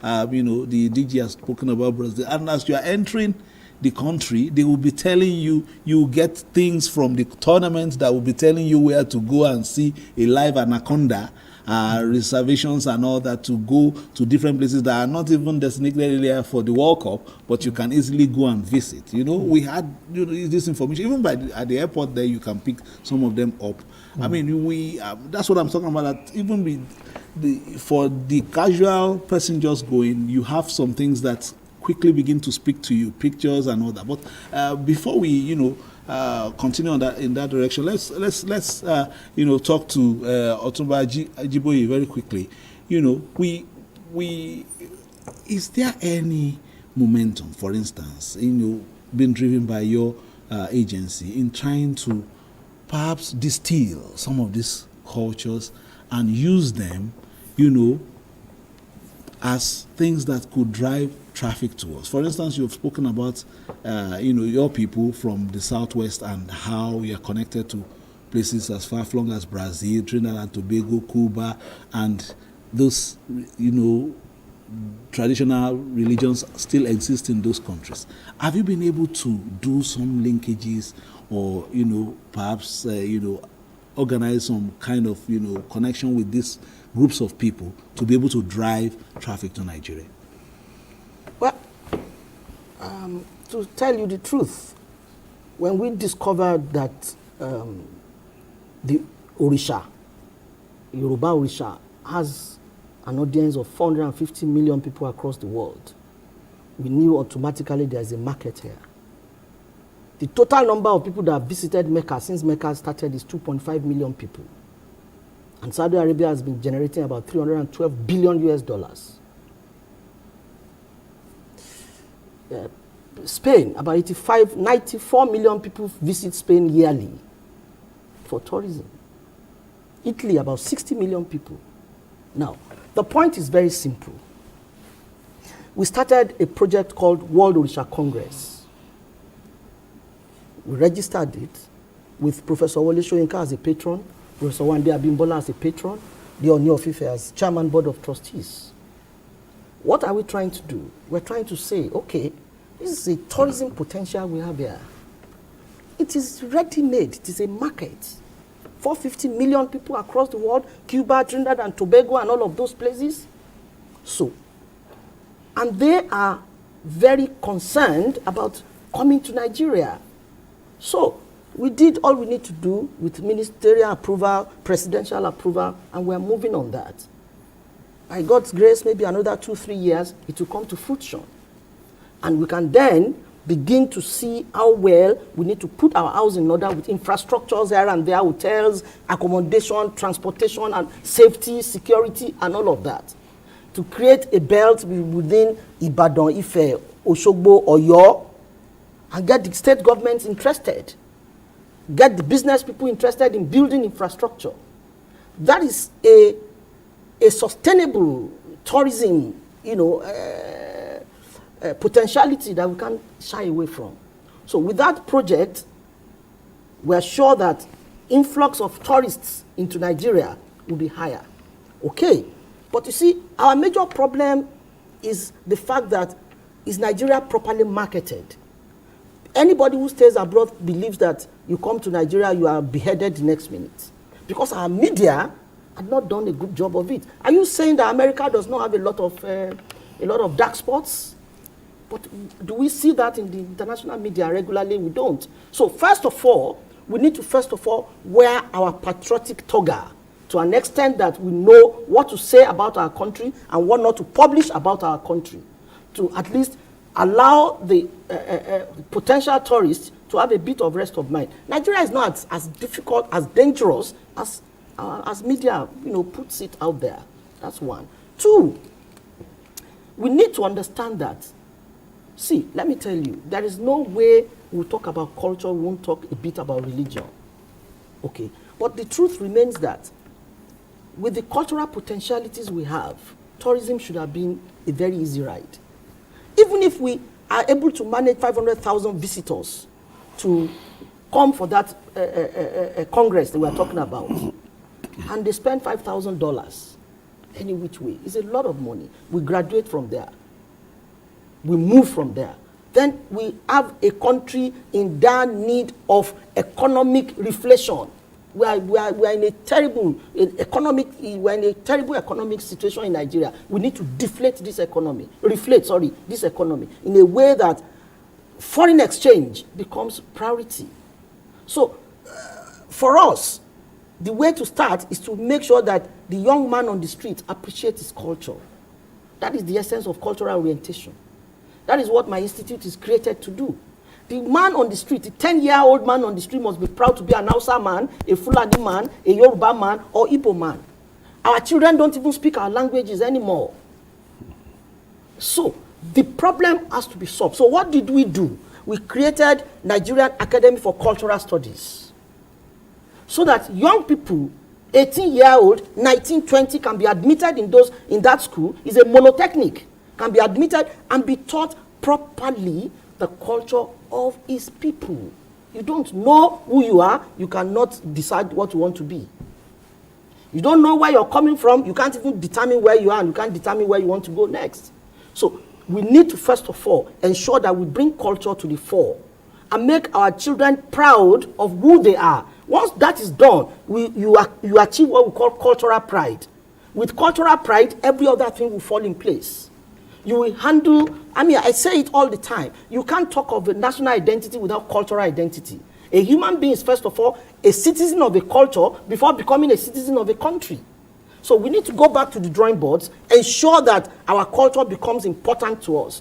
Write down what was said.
The DG has spoken about Brazil. And as you are entering the country, they will be telling you, you get things from the tournament that will be telling you where to go and see a live anaconda, reservations and all that, to go to different places that are not even designated area for the World Cup, but you can easily go and visit. We had this information even at the airport there. You can pick some of them up. I mean, that's what I'm talking about. That even for the casual person just going, you have some things that quickly begin to speak to you, pictures and all that. But before we, continue in that direction, let's talk to Otumba Ajiboye very quickly. Is there any momentum, for instance, being driven by your agency in trying to perhaps distill some of these cultures and use them, as things that could drive traffic to us? For instance, you've spoken about, your people from the Southwest and how you're connected to places as far-flung as Brazil, Trinidad and Tobago, Cuba, and those, traditional religions still exist in those countries. Have you been able to do some linkages or, perhaps, organize some kind of, connection with these groups of people to be able to drive traffic to Nigeria? Well, to tell you the truth, when we discovered that the Orisha, Yoruba Orisha, has an audience of 450 million people across the world, we knew automatically there's a market here. The total number of people that have visited Mecca since Mecca started is 2.5 million people. And Saudi Arabia has been generating about $312 billion US. Spain, about 94 million people visit Spain yearly for tourism. Italy, about 60 million people. Now, the point is very simple. We started a project called World Orisha Congress. We registered it with Professor Wole Soyinka as a patron, Professor Wande Abimbola as a patron, the Oni of Ife as chairman board of trustees. What are we trying to do? We're trying to say, okay, this is a tourism potential we have here. It is ready-made. It is a market. 450 million people across the world, Cuba, Trinidad and Tobago and all of those places. So, and they are very concerned about coming to Nigeria. So, we did all we need to do with ministerial approval, presidential approval, and we're moving on that. By God's grace, maybe another 2-3 years, it will come to fruition. And we can then begin to see how well we need to put our house in order with infrastructures here and there, hotels, accommodation, transportation, and safety, security, and all of that. To create a belt within Ibadan, Ife, Oshogbo, Oyo, and get the state governments interested. Get the business people interested in building infrastructure. That is a sustainable tourism, potentiality that we can't shy away from. So with that project, we're sure that influx of tourists into Nigeria will be higher. Okay, but you see, our major problem is the fact that is Nigeria properly marketed? Anybody who stays abroad believes that you come to Nigeria, you are beheaded the next minute. Because our media had not done a good job of it. Are you saying that America does not have a lot of dark spots? But do we see that in the international media regularly? We don't. So first of all, we need to wear our patriotic toga to an extent that we know what to say about our country and what not to publish about our country, to at least allow the potential tourists to have a bit of rest of mind. Nigeria is not as difficult, as dangerous as media puts it out there. That's one. Two, we need to understand that. See, let me tell you, there is no way we'll talk about culture, we won't talk a bit about religion. Okay, but the truth remains that with the cultural potentialities we have, tourism should have been a very easy ride. Even if we are able to manage 500,000 visitors to come for that congress that we are talking about, and they spend $5,000, any which way. It's a lot of money. We graduate from there. We move from there. Then we have a country in dire need of economic reflation. We are in a terrible economic situation in Nigeria. We need to deflate this economy, this economy in a way that foreign exchange becomes priority. So, for us, the way to start is to make sure that the young man on the street appreciates his culture. That is the essence of cultural orientation. That is what my institute is created to do. The man on the street, the 10-year-old man on the street must be proud to be an Hausa man, a Fulani man, a Yoruba man, or Igbo man. Our children don't even speak our languages anymore. So, the problem has to be solved. So what did we do? We created Nigerian Academy for Cultural Studies. So that young people, 18-year-old, 19, 20, can be admitted in that school. It's a monotechnic. Can be admitted and be taught properly the culture of his people. You don't know who you are, you cannot decide what you want to be. You don't know where you're coming from, you can't even determine where you are, and you can't determine where you want to go next. So we need to first of all ensure that we bring culture to the fore and make our children proud of who they are. Once that is done, you achieve what we call cultural pride. With cultural pride, every other thing will fall in place. You will handle, I say it all the time, you can't talk of a national identity without cultural identity. A human being is, first of all, a citizen of a culture before becoming a citizen of a country. So we need to go back to the drawing boards, ensure that our culture becomes important to us.